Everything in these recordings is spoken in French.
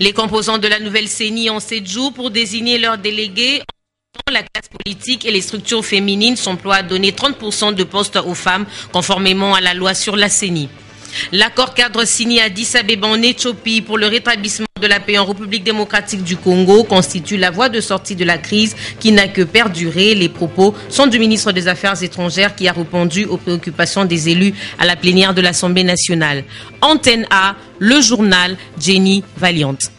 Les composants de la nouvelle CENI ont 7 jours pour désigner leurs délégués. La classe politique et les structures féminines s'emploient à donner 30% de postes aux femmes, conformément à la loi sur la CENI. L'accord cadre signé à Addis Abeba en Éthiopie pour le rétablissement de la paix en République démocratique du Congo constitue la voie de sortie de la crise qui n'a que perduré. Les propos sont du ministre des Affaires étrangères qui a répondu aux préoccupations des élus à la plénière de l'Assemblée nationale. Antenne A, le journal Jenny Valiante.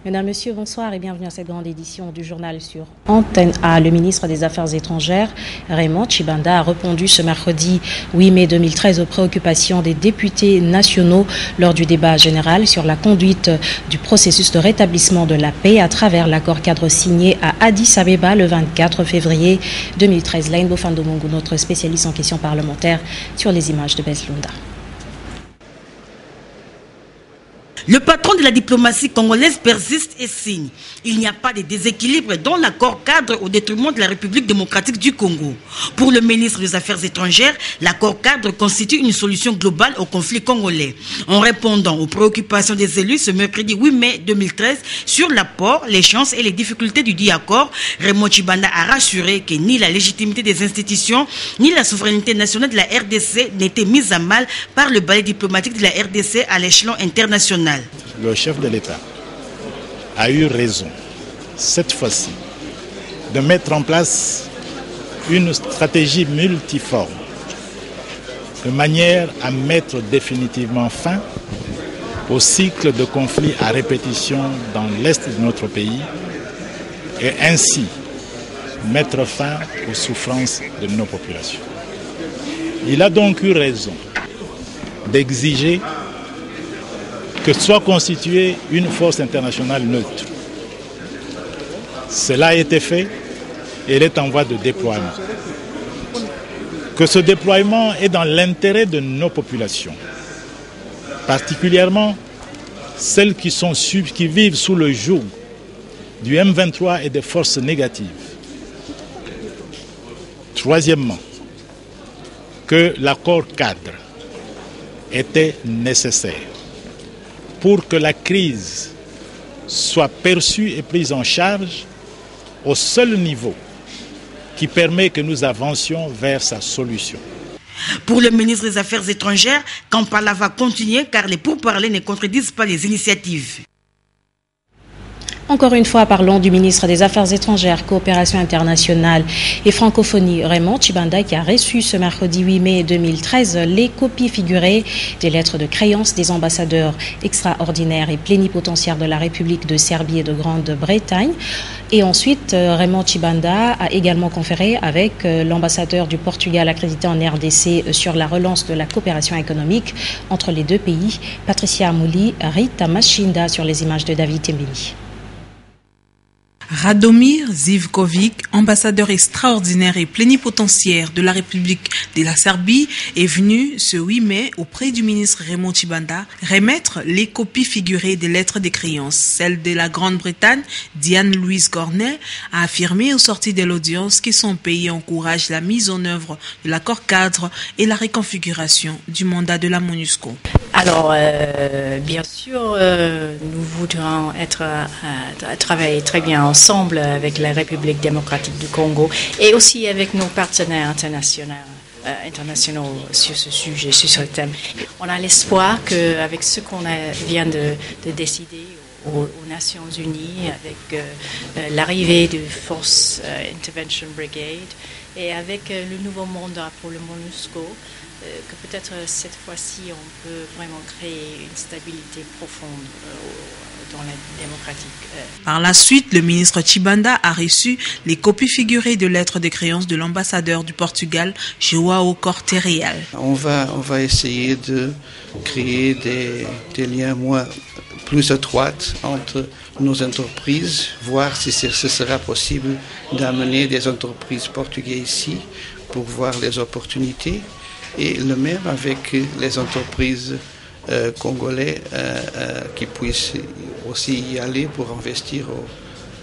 Mesdames, Messieurs, bonsoir et bienvenue à cette grande édition du journal sur Antenne A. Le ministre des Affaires étrangères, Raymond Tshibanda, a répondu ce mercredi 8 mai 2013 aux préoccupations des députés nationaux lors du débat général sur la conduite du processus de rétablissement de la paix à travers l'accord cadre signé à Addis Abeba le 24 février 2013. Laine Bofandomungu, notre spécialiste en questions parlementaires, sur les images de Beslunda. Le patron de la diplomatie congolaise persiste et signe. Il n'y a pas de déséquilibre dans l'accord cadre au détriment de la République démocratique du Congo. Pour le ministre des Affaires étrangères, l'accord cadre constitue une solution globale au conflit congolais. En répondant aux préoccupations des élus ce mercredi 8 mai 2013 sur l'apport, les chances et les difficultés du dit accord, Raymond Tshibanda a rassuré que ni la légitimité des institutions ni la souveraineté nationale de la RDC n'étaient mises à mal par le balai diplomatique de la RDC à l'échelon international. Le chef de l'État a eu raison, cette fois-ci, de mettre en place une stratégie multiforme, de manière à mettre définitivement fin au cycle de conflits à répétition dans l'est de notre pays et ainsi mettre fin aux souffrances de nos populations. Il a donc eu raison d'exiger que soit constituée une force internationale neutre. Cela a été fait et elle est en voie de déploiement. Que ce déploiement est dans l'intérêt de nos populations, particulièrement celles qui vivent sous le joug du M23 et des forces négatives. Troisièmement, que l'accord cadre était nécessaire pour que la crise soit perçue et prise en charge au seul niveau qui permet que nous avancions vers sa solution. Pour le ministre des Affaires étrangères, Kampala va continuer car les pourparlers ne contredisent pas les initiatives. Encore une fois, parlons du ministre des Affaires étrangères, coopération internationale et francophonie, Raymond Tshibanda, qui a reçu ce mercredi 8 mai 2013 les copies figurées des lettres de créance des ambassadeurs extraordinaires et plénipotentiaires de la République de Serbie et de Grande-Bretagne. Et ensuite, Raymond Tshibanda a également conféré avec l'ambassadeur du Portugal accrédité en RDC sur la relance de la coopération économique entre les deux pays, Patricia Amouli, Rita Machinda, sur les images de David Tembeni. Radomir Zivkovic, ambassadeur extraordinaire et plénipotentiaire de la République de la Serbie, est venu ce 8 mai auprès du ministre Raymond Tshibanda remettre les copies figurées des lettres de créance. Celle de la Grande-Bretagne, Diane-Louise Cornet, a affirmé aux sorties de l'audience que son pays encourage la mise en œuvre de l'accord cadre et la reconfiguration du mandat de la MONUSCO. Alors, bien sûr, nous voudrons travailler très bien ensemble avec la République démocratique du Congo et aussi avec nos partenaires internationaux sur ce sujet, sur ce thème. On a l'espoir qu'avec ce qu'on vient de décider aux Nations Unies, avec l'arrivée de Force Intervention Brigade et avec le nouveau mandat pour le MONUSCO, que peut-être cette fois-ci on peut vraiment créer une stabilité profonde dans la démocratique. Par la suite, le ministre Tshibanda a reçu les copies figurées de lettres de créance de l'ambassadeur du Portugal, João Corte-Real. On va essayer de créer des liens plus étroits entre nos entreprises, voir si ce sera possible d'amener des entreprises portugaises ici pour voir les opportunités. Et le même avec les entreprises congolaises qui puissent aussi y aller pour investir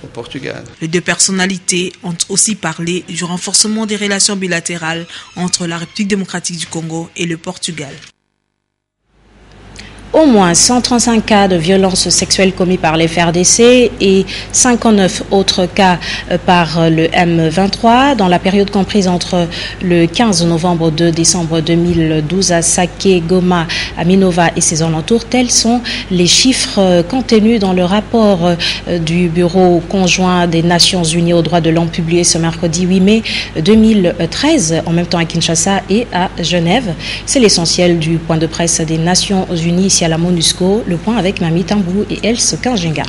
au Portugal. Les deux personnalités ont aussi parlé du renforcement des relations bilatérales entre la République démocratique du Congo et le Portugal. Au moins 135 cas de violences sexuelles commis par les FARDC et 59 autres cas par le M23 dans la période comprise entre le 15 novembre et 2 décembre 2012 à Saké, Goma, à Minova et ses alentours. Tels sont les chiffres contenus dans le rapport du Bureau conjoint des Nations Unies aux droits de l'homme publié ce mercredi 8 mai 2013, en même temps à Kinshasa et à Genève. C'est l'essentiel du point de presse des Nations Unies ici à la MONUSCO. Le point avec Mami Tambou et Else Kanjenga.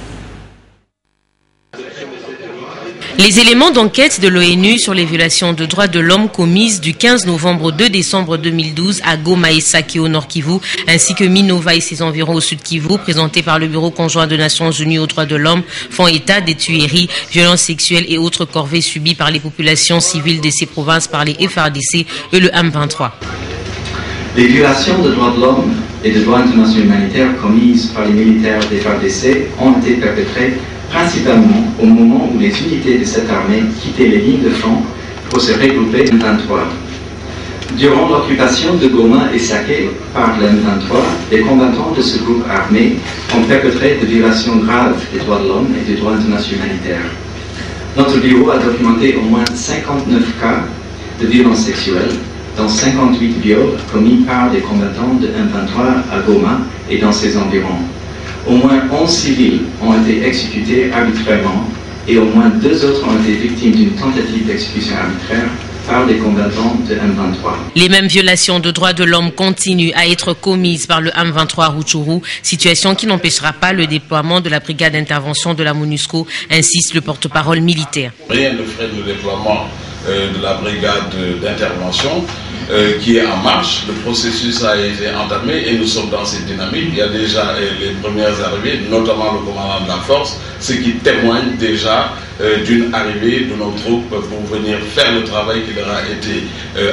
Les éléments d'enquête de l'ONU sur les violations de droits de l'homme commises du 15 novembre au 2 décembre 2012 à Goma et Saké au Nord Kivu, ainsi que Minova et ses environs au Sud Kivu, présentés par le Bureau conjoint des Nations Unies aux droits de l'homme, font état des tueries, violences sexuelles et autres corvées subies par les populations civiles de ces provinces par les FARDC et le M23. Les violations de droits de l'homme et de droits internationaux humanitaires commises par les militaires des FARDC ont été perpétrées principalement au moment où les unités de cette armée quittaient les lignes de front pour se regrouper en M23. Durant l'occupation de Goma et Saké par le M23, les combattants de ce groupe armé ont perpétré de violations graves des droits de l'homme et des droits internationaux humanitaires. Notre bureau a documenté au moins 59 cas de violences sexuelles, dont 58 viols commis par des combattants de M23 à Goma et dans ses environs. Au moins 11 civils ont été exécutés arbitrairement et au moins 2 autres ont été victimes d'une tentative d'exécution arbitraire par des combattants de M23. Les mêmes violations de droits de l'homme continuent à être commises par le M23 à Rutshuru, situation qui n'empêchera pas le déploiement de la brigade d'intervention de la MONUSCO, insiste le porte-parole militaire. Rien ne ferait le déploiement de la brigade d'intervention qui est en marche. Le processus a été entamé et nous sommes dans cette dynamique. Il y a déjà les premières arrivées, notamment le commandant de la force, ce qui témoigne déjà d'une arrivée de nos troupes pour venir faire le travail qui leur a été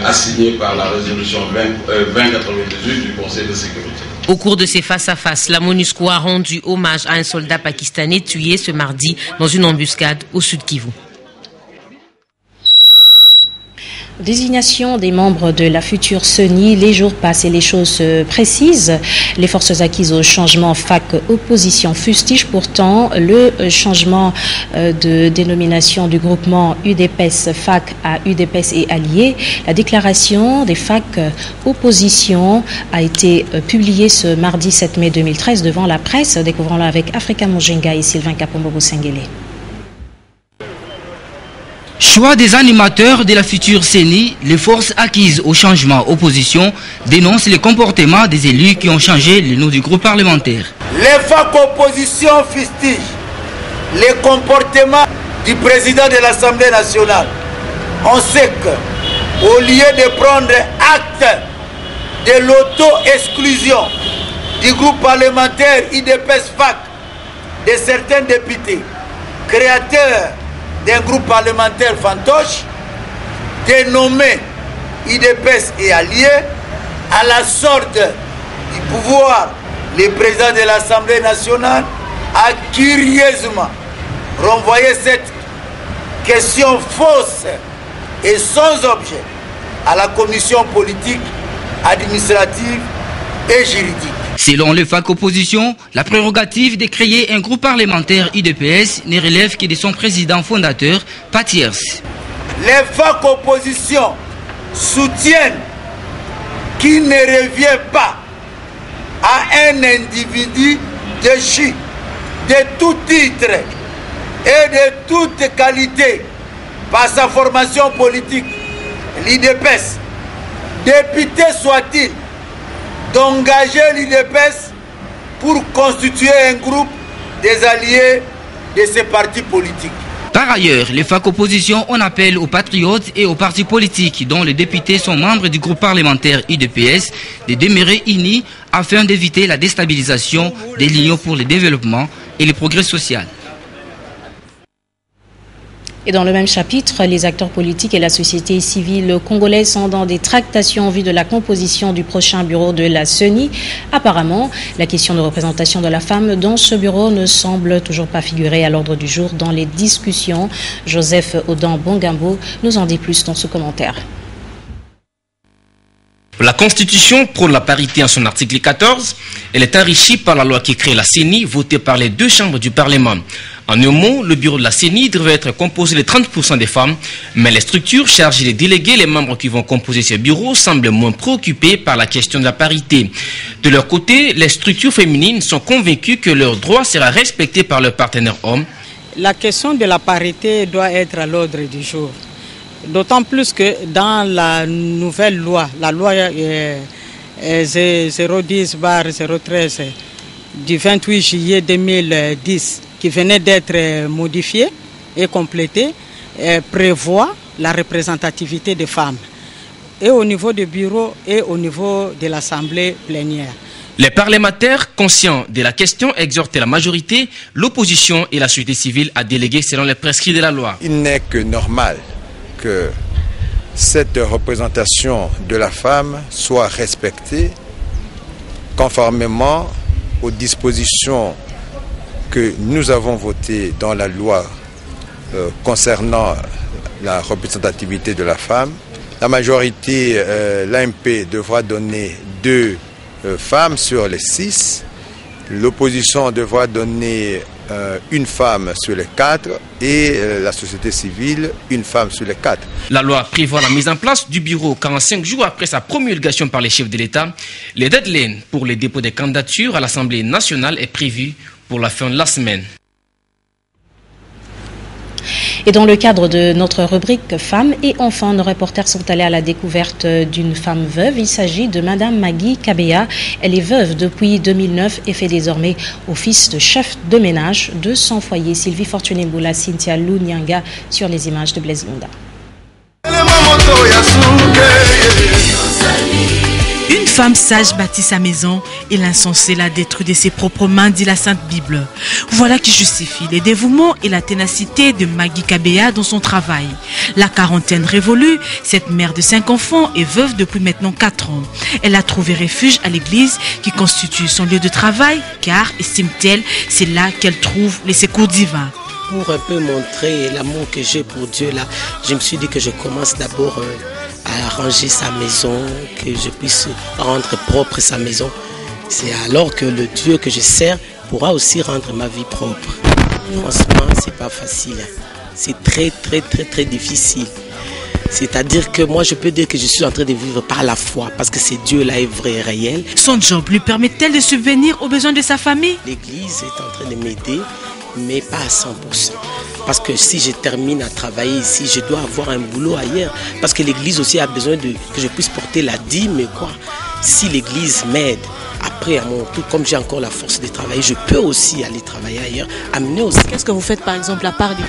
assigné par la résolution 2098 du Conseil de sécurité. Au cours de ces face-à-face, la MONUSCO a rendu hommage à un soldat pakistanais tué ce mardi dans une embuscade au Sud Kivu. Désignation des membres de la future CENI, les jours passent et les choses se précisent. Les forces acquises au changement FAC-opposition fustigent pourtant le changement de dénomination du groupement UDPS-FAC à UDPS et Alliés. La déclaration des FAC-opposition a été publiée ce mardi 7 mai 2013 devant la presse. Découvrons-la avec Africa Mojenga et Sylvain Kapombo-Sengele. Choix des animateurs de la future CENI, les forces acquises au changement opposition dénoncent les comportements des élus qui ont changé le nom du groupe parlementaire. Les FAC opposition fustigent les comportements du président de l'Assemblée nationale. On sait qu'au lieu de prendre acte de l'auto-exclusion du groupe parlementaire UDPS-FAC de certains députés, créateurs d'un groupe parlementaire fantoche, dénommé UDPS et Alliés, à la sorte du pouvoir, le président de l'Assemblée nationale a curieusement renvoyé cette question fausse et sans objet à la commission politique, administrative et juridique. Selon le FAC opposition, la prérogative de créer un groupe parlementaire UDPS ne relève que de son président fondateur, Patiers. Les FAC opposition soutiennent qu'il ne revient pas à un individu déchu de tout titre et de toute qualité par sa formation politique, l'UDPS, député soit-il, d'engager l'UDPS pour constituer un groupe des alliés de ces partis politiques. Par ailleurs, les FAC opposition en appellent aux patriotes et aux partis politiques dont les députés sont membres du groupe parlementaire UDPS de demeurer unis afin d'éviter la déstabilisation des l'Union pour le développement et le progrès social. Et dans le même chapitre, les acteurs politiques et la société civile congolaise sont dans des tractations en vue de la composition du prochain bureau de la CENI. Apparemment, la question de représentation de la femme dans ce bureau ne semble toujours pas figurer à l'ordre du jour dans les discussions. Joseph Odan Bongambo nous en dit plus dans ce commentaire. La Constitution prône la parité en son article 14. Elle est enrichie par la loi qui crée la CENI, votée par les deux chambres du Parlement. En un mot, le bureau de la CENI devrait être composé de 30% des femmes, mais les structures chargées de déléguer les membres qui vont composer ce bureau semblent moins préoccupées par la question de la parité. De leur côté, les structures féminines sont convaincues que leur droit sera respecté par leurs partenaires hommes. La question de la parité doit être à l'ordre du jour. D'autant plus que dans la nouvelle loi, la loi 010/013 du 28 juillet 2010, qui venait d'être modifiée et complétée, prévoit la représentativité des femmes, et au niveau du bureau et au niveau de l'Assemblée plénière. Les parlementaires, conscients de la question, exhortent la majorité, l'opposition et la société civile à déléguer selon les prescrits de la loi. Il n'est que normal que cette représentation de la femme soit respectée conformément aux dispositions que nous avons votées dans la loi concernant la représentativité de la femme. La majorité, l'AMP devra donner 2 femmes sur les 6. L'opposition devra donner 1 femme sur les 4 et la société civile 1 femme sur les 4. La loi prévoit la mise en place du bureau 45 jours après sa promulgation par les chefs de l'État. Le deadline pour les dépôts des candidatures à l'Assemblée nationale est prévu pour la fin de la semaine. Et dans le cadre de notre rubrique Femmes et enfants, nos reporters sont allés à la découverte d'une femme veuve. Il s'agit de Madame Magui Kabeya. Elle est veuve depuis 2009 et fait désormais office de chef de ménage de son foyer. Sylvie Fortuné-Boula, Cynthia Lounianga sur les images de Blaise Londa. Une femme sage bâtit sa maison et l'insensé la détruit de ses propres mains, dit la Sainte Bible. Voilà qui justifie les dévouements et la ténacité de Magui Kabeya dans son travail. La quarantaine révolue, cette mère de 5 enfants est veuve depuis maintenant 4 ans. Elle a trouvé refuge à l'église qui constitue son lieu de travail car, estime-t-elle, c'est là qu'elle trouve les secours divins. Pour un peu montrer l'amour que j'ai pour Dieu, là, je me suis dit que je commence d'abord à ranger sa maison, que je puisse rendre propre sa maison. C'est alors que le Dieu que je sers pourra aussi rendre ma vie propre. Franchement, c'est pas facile. C'est très difficile. C'est-à-dire que moi, je peux dire que je suis en train de vivre par la foi, parce que c'est Dieu-là est vrai et réel. Son job lui permet-elle de subvenir aux besoins de sa famille? L'Église est en train de m'aider, mais pas à 100%. Parce que si je termine à travailler ici, je dois avoir un boulot ailleurs. Parce que l'Église aussi a besoin que je puisse porter la dîme, mais quoi. Si l'Église m'aide, après à mon tour, comme j'ai encore la force de travailler, je peux aussi aller travailler ailleurs, amener aussi. Qu'est-ce que vous faites par exemple à part du...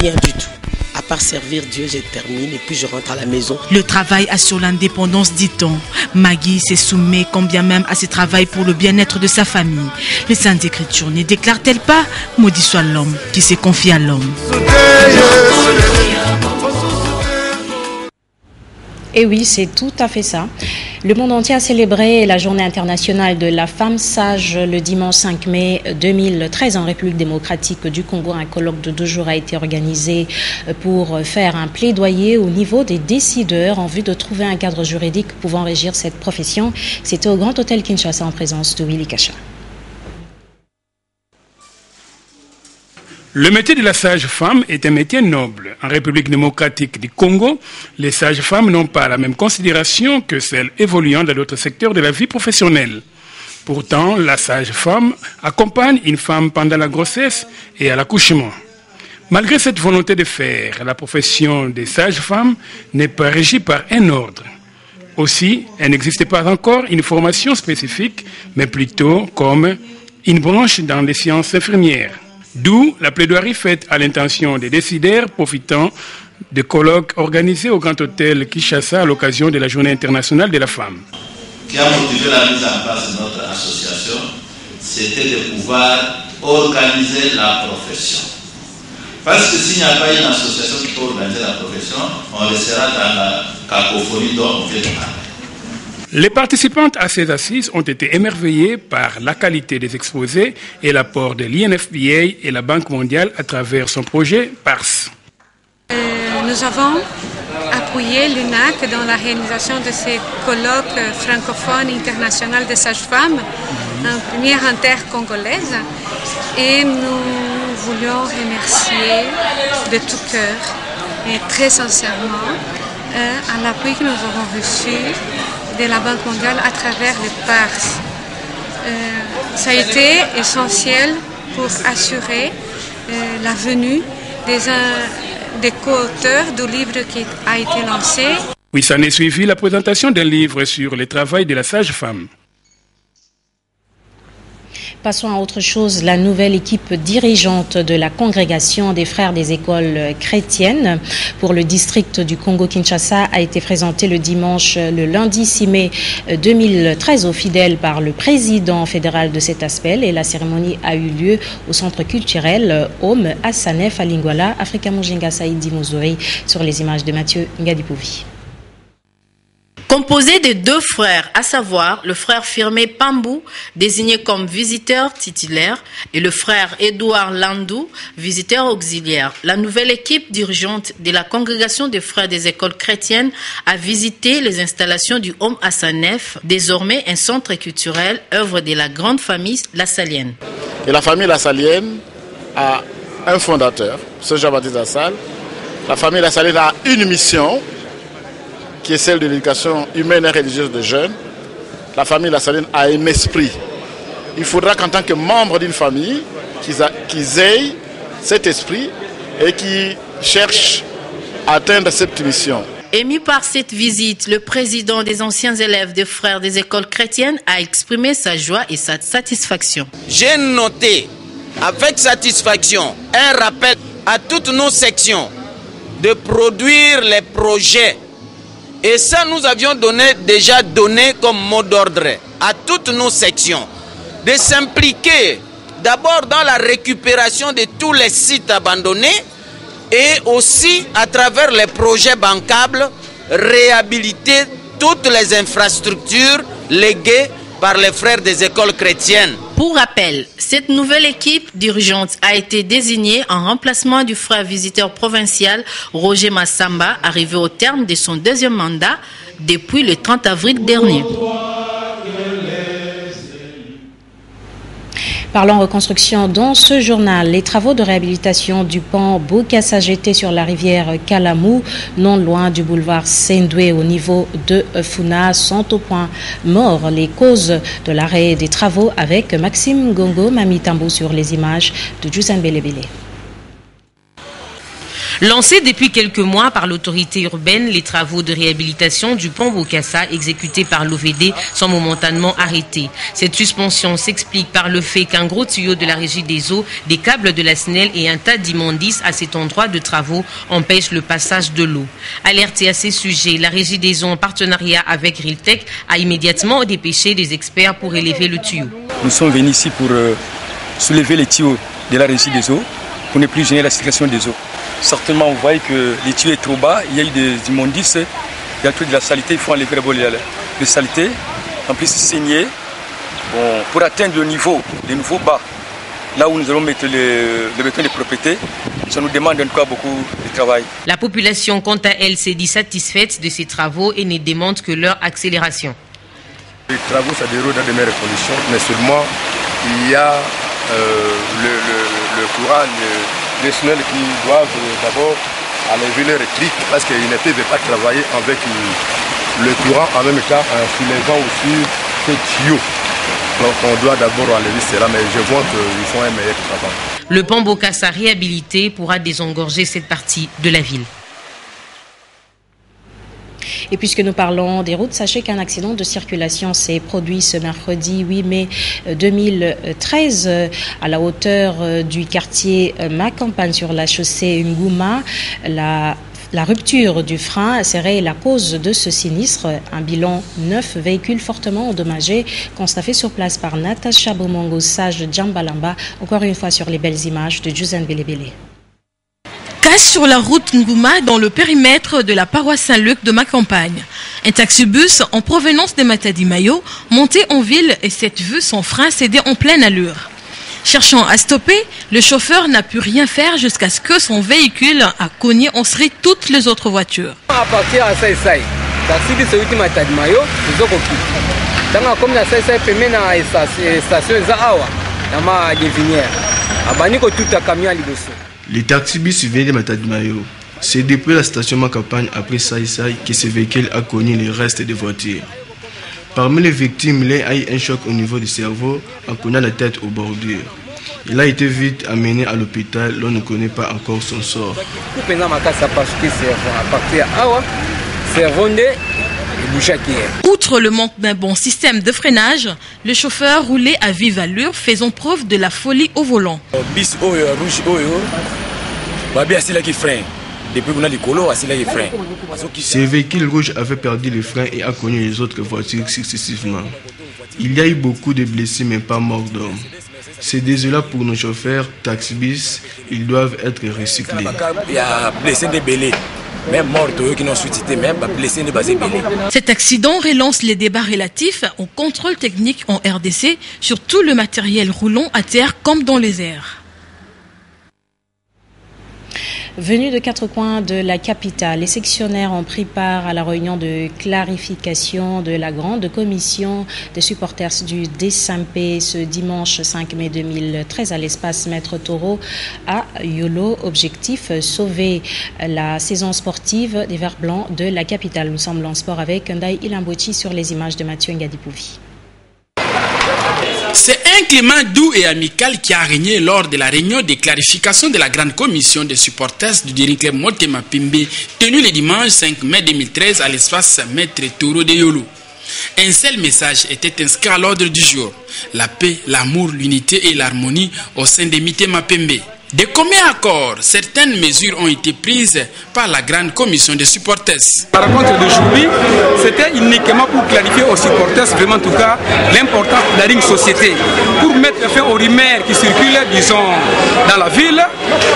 Rien du tout. À part servir Dieu, je termine et puis je rentre à la maison. Le travail assure l'indépendance, dit-on. Magui se soumet combien même à ce travail pour le bien-être de sa famille. Les Saintes Écritures ne déclarent-elles pas « Maudit soit l'homme qui se confie à l'homme ». Et oui, c'est tout à fait ça. Le monde entier a célébré la journée internationale de la femme sage le dimanche 5 mai 2013 en République démocratique du Congo. Un colloque de 2 jours a été organisé pour faire un plaidoyer au niveau des décideurs en vue de trouver un cadre juridique pouvant régir cette profession. C'était au Grand Hôtel Kinshasa en présence de Willy Kacha. Le métier de la sage-femme est un métier noble. En République démocratique du Congo, les sages-femmes n'ont pas la même considération que celles évoluant dans d'autres secteurs de la vie professionnelle. Pourtant, la sage-femme accompagne une femme pendant la grossesse et à l'accouchement. Malgré cette volonté de faire, la profession des sages-femmes n'est pas régie par un ordre. Aussi, elle n'existe pas encore une formation spécifique, mais plutôt comme une branche dans les sciences infirmières. D'où la plaidoirie faite à l'intention des décideurs profitant de colloques organisés au Grand Hôtel Kinshasa à l'occasion de la Journée internationale de la femme. Ce qui a motivé la mise en place de notre association, c'était de pouvoir organiser la profession. Parce que s'il n'y a pas une association qui peut organiser la profession, on restera dans la cacophonie dont on vient de parler. Les participantes à ces assises ont été émerveillées par la qualité des exposés et l'apport de l'INFPA et la Banque mondiale à travers son projet PARS. Nous avons appuyé l'UNAC dans la réalisation de ces colloques francophones internationaux des sages-femmes, en première intercongolaise, et nous voulions remercier de tout cœur et très sincèrement à l'appui que nous avons reçu de la Banque mondiale à travers les PARS. Ça a été essentiel pour assurer la venue des co-auteurs du livre qui a été lancé. Oui, ça n'est suivi la présentation d'un livre sur le travail de la sage-femme. Passons à autre chose. La nouvelle équipe dirigeante de la congrégation des frères des écoles chrétiennes pour le district du Congo-Kinshasa a été présentée le lundi 6 mai 2013 aux fidèles par le président fédéral de cet aspect, et la cérémonie a eu lieu au centre culturel Homme Assanef à Lingwala. Africa Mujinga Saïdi Mouzouri sur les images de Mathieu Ngadipouvi. Composé de deux frères, à savoir le frère Firmé Pambou, désigné comme visiteur titulaire, et le frère Édouard Landou, visiteur auxiliaire. La nouvelle équipe dirigeante de la congrégation des frères des écoles chrétiennes a visité les installations du Homme Assanef, désormais un centre culturel, œuvre de la grande famille Lassalienne. Et la famille Lassalienne a un fondateur, ce Jean-Baptiste Lassalle. La famille Lassalienne a une mission, qui est celle de l'éducation humaine et religieuse de jeunes. La famille Lassaline a un esprit. Il faudra qu'en tant que membre d'une famille, qu'ils aient cet esprit et qui cherchent à atteindre cette mission. Ému par cette visite, le président des anciens élèves des frères des écoles chrétiennes a exprimé sa joie et sa satisfaction. J'ai noté avec satisfaction un rappel à toutes nos sections de produire les projets. Et ça, nous avions déjà donné comme mot d'ordre à toutes nos sections de s'impliquer d'abord dans la récupération de tous les sites abandonnés et aussi à travers les projets bancables, réhabiliter toutes les infrastructures léguées par les frères des écoles chrétiennes. Pour rappel, cette nouvelle équipe dirigeante a été désignée en remplacement du frère visiteur provincial Roger Massamba, arrivé au terme de son deuxième mandat depuis le 30 avril dernier. Parlons reconstruction dans ce journal. Les travaux de réhabilitation du pont Bokassa-Jeté sur la rivière Kalamou, non loin du boulevard Sendoué au niveau de Funa, sont au point mort. Les causes de l'arrêt des travaux avec Maxime Gongo Mamitambo sur les images de Djouzan Belebele. Lancés depuis quelques mois par l'autorité urbaine, les travaux de réhabilitation du pont Bokassa exécutés par l'OVD sont momentanément arrêtés. Cette suspension s'explique par le fait qu'un gros tuyau de la régie des eaux, des câbles de la SNEL et un tas d'immondices à cet endroit de travaux empêchent le passage de l'eau. Alertée à ces sujets, la régie des eaux en partenariat avec Riltec a immédiatement dépêché des experts pour élever le tuyau. Nous sommes venus ici pour soulever les tuyaux de la régie des eaux pour ne plus gêner la circulation des eaux. Certainement, vous voyez que les tuyaux sont trop bas, il y a eu des immondices, il y a tout de la saleté, il faut enlever d'abord les saletés, en plus saigner, pour atteindre le niveau bas, là où nous allons mettre le béton de propriété, ça nous demande encore beaucoup de travail. La population, quant à elle, s'est dit satisfaite de ces travaux et ne demande que leur accélération. Les travaux se déroulent dans de meilleures conditions, mais seulement il y a le courant, les SNEL qui doivent d'abord enlever leur clic parce qu'ils ne peuvent pas travailler avec le courant en même temps en soulevant aussi ces tuyaux. Donc on doit d'abord enlever cela, mais je vois qu'ils font un meilleur travail. Le pont Bokassa réhabilité pourra désengorger cette partie de la ville. Et puisque nous parlons des routes, sachez qu'un accident de circulation s'est produit ce mercredi 8 mai 2013 à la hauteur du quartier Macampagne sur la chaussée Ngouma. La rupture du frein serait la cause de ce sinistre. Un bilan 9 véhicules fortement endommagés, constaté sur place par Natacha Bomongo, sage de Djambalamba. Encore une fois sur les belles images de Djouzan Belebele. Cache sur la route Ngouma dans le périmètre de la paroisse Saint-Luc de Macampagne. Un taxibus en provenance de Matadi Mayo monté en ville et cette vue sans frein cédait en pleine allure. Cherchant à stopper, le chauffeur n'a pu rien faire jusqu'à ce que son véhicule a cogné en série toutes les autres voitures. À partir de ça, les taxibus venaient de Matadmayo. C'est depuis la station Makampagne après Saïsaï que ce véhicule a cogné les restes des voitures. Parmi les victimes, l'un a eu un choc au niveau du cerveau en cognant la tête aux bordures. Il a été vite amené à l'hôpital, l'on ne connaît pas encore son sort. Outre le manque d'un bon système de freinage, le chauffeur roulait à vive allure, faisant preuve de la folie au volant. Ce véhicule rouge avait perdu les freins et a cogné les autres voitures successivement. Il y a eu beaucoup de blessés mais pas mort d'homme. C'est désolant pour nos chauffeurs taxibus, ils doivent être recyclés. Cet accident relance les débats relatifs au contrôle technique en RDC sur tout le matériel roulant à terre comme dans les airs. Venus de quatre coins de la capitale, les sectionnaires ont pris part à la réunion de clarification de la grande commission des supporters du DSMP ce dimanche 5 mai 2013 à l'espace Maître Taureau à Yolo. Objectif, sauver la saison sportive des Verts Blancs de la capitale. Nous sommes en sport avec Ndaï Ilambouchi sur les images de Mathieu Ngadipouvi. C'est un climat doux et amical qui a régné lors de la réunion de clarification de la grande commission des supporters du Daring Club Motema Pembe tenue le dimanche 5 mai 2013 à l'espace Maître Taureau de Yolo. Un seul message était inscrit à l'ordre du jour: la paix, l'amour, l'unité et l'harmonie au sein de Motema Pembe. De commun accord, certaines mesures ont été prises par la grande commission des supporters. La rencontre d'aujourd'hui, c'était uniquement pour clarifier aux supporters, vraiment en tout cas, l'importance de la ring société. Pour mettre fin aux rumeurs qui circulent, disons, dans la ville,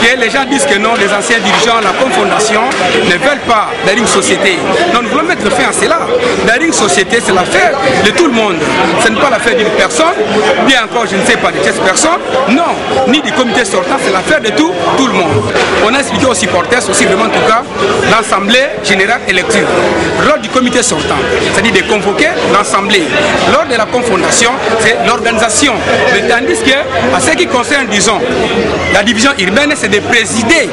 que les gens disent que non, les anciens dirigeants, la confondation, ne veulent pas la ring société. Non, nous voulons mettre fin à cela. La ring société, c'est l'affaire de tout le monde. Ce n'est pas l'affaire d'une personne, bien encore, je ne sais pas de quelle personne, non, ni du comité sortant, c'est l'affaire de tout le monde. On a expliqué aux supporters aussi vraiment en tout cas l'Assemblée générale élective. Lors du comité sortant, c'est-à-dire de convoquer l'Assemblée. Lors de la confondation, c'est l'organisation. Mais tandis que, à ce qui concerne, disons, la division urbaine, c'est de présider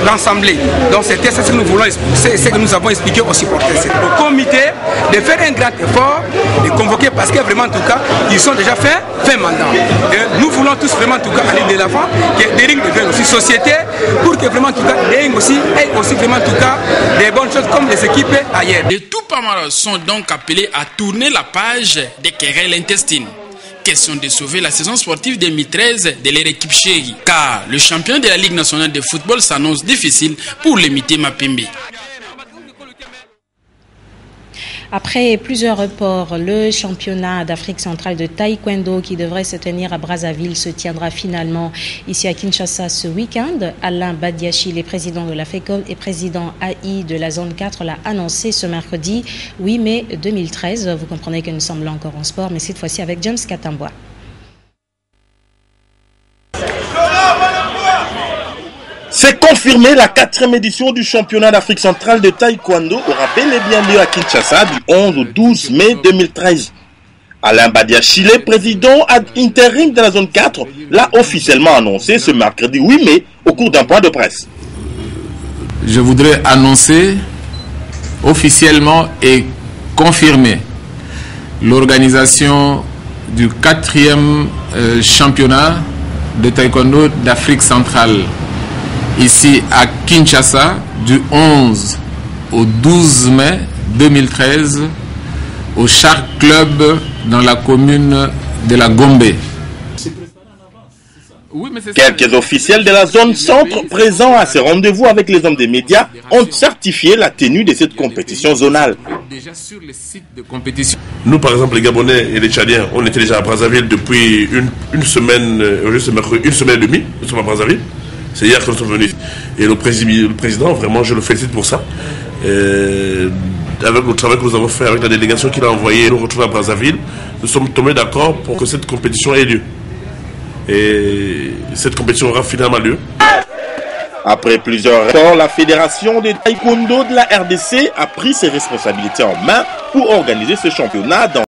l'Assemblée. Donc c'était ce que nous voulons, c'est ce que nous avons expliqué aux supporters. C'est au comité de faire un grand effort, de convoquer parce que vraiment en tout cas, ils ont déjà fait mandat. Et nous voulons tous vraiment en tout cas aller de l'avant, que Daring devienne aussi société, pour que vraiment en tout cas Daring aussi ait aussi vraiment en tout cas des bonnes choses comme les équipes ailleurs. Les tout Pamara sont donc appelés à tourner la page des querelles intestines. Question de sauver la saison sportive 2013 de leur équipe chérie, car le champion de la Ligue nationale de football s'annonce difficile pour le Motema Pembe. Après plusieurs reports, le championnat d'Afrique centrale de taekwondo qui devrait se tenir à Brazzaville se tiendra finalement ici à Kinshasa ce week-end. Alain Badiachi, le président de la FECOL et président AI de la zone 4, l'a annoncé ce mercredi 8 mai 2013. Vous comprenez que nous sommes là encore en sport, mais cette fois-ci avec James Katamboa. C'est confirmé, la 4e édition du championnat d'Afrique centrale de taekwondo aura bel et bien lieu à Kinshasa du 11 au 12 mai 2013. Alain Badiachi, président ad intérim de la zone 4, l'a officiellement annoncé ce mercredi 8 mai au cours d'un point de presse. Je voudrais annoncer officiellement et confirmer l'organisation du 4e championnat de taekwondo d'Afrique centrale ici à Kinshasa du 11 au 12 mai 2013 au Shark Club dans la commune de la Gombe. Quelques officiels de la zone centre présents à ce rendez-vous avec les hommes des médias ont certifié la tenue de cette compétition zonale. Nous, par exemple, les Gabonais et les Tchadiens, on était déjà à Brazzaville depuis une semaine, une semaine et demie. Nous sommes à Brazzaville. C'est hier que nous sommes venus. Et le président, vraiment, je le félicite pour ça. Avec le travail que nous avons fait avec la délégation qu'il a envoyée nous retrouver à Brazzaville, nous sommes tombés d'accord pour que cette compétition ait lieu. Et cette compétition aura finalement lieu. Après plusieurs efforts, la fédération de taekwondo de la RDC a pris ses responsabilités en main pour organiser ce championnat dans